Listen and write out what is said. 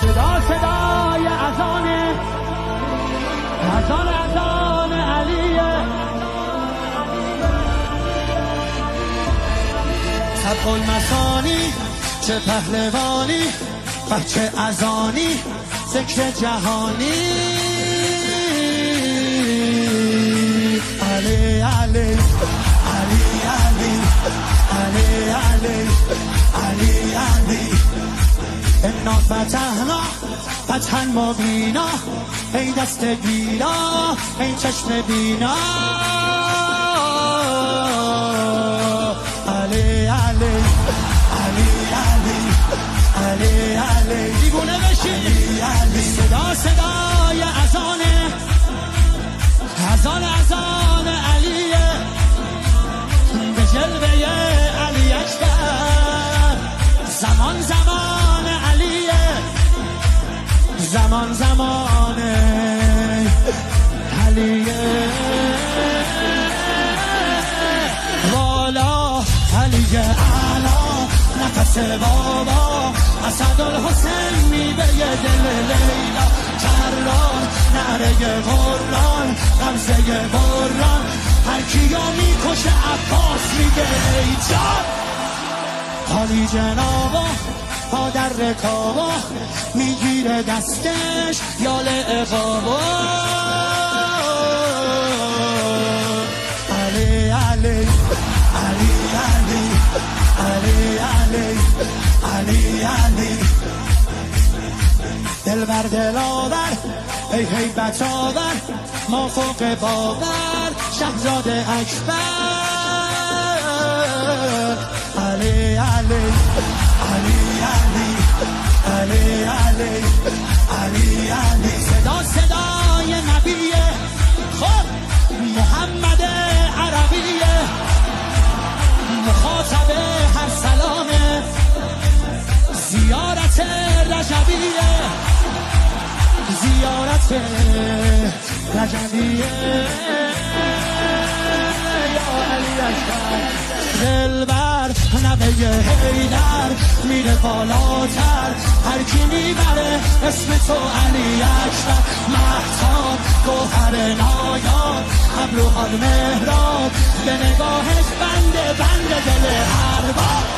صدا صدای اذان علیه، طبق المثانی چه پهلوانی، بچه اذانی ذکر جهانی. علی علی علی علی علی علی علی علی انا فتحنا فتحا مبینا، ای دست گیرا ای چشم بینا. علی علی علی علی علی علی دیوونه بشی. علی صدا صدای اذان علیه، به جلوه علی اکبر. زمان زمان علیه، زمان زمان علیه. والا علی اعلا نفس بابا، اسدالحسین میوه دل لیلا. کران نعره قرآن غمزه بران، هر کیو میکشه عباس میگه ای جان. حالی جنابا پا در رکابا، میگیره دستش یال اقابا. علی علی علی علی علی علی علی علی دل بر دل آور ای هیبت آور، ما فوق باور شهزاد اکبر. علی علی علی علی علی علی علی علی صدا صدای نبیه، خب محمد عربیه، مخاطب هر سلامه، زیارت رجبیه، زیارت رجبیه. یا علی اکبر دلبر نوه حیدر، میره بالاتر هر کی میبره اسم تو علی اکبر. مهتاب گوهر نایاب، ابروحال مهراب، به نگاهش بند دل ارباب.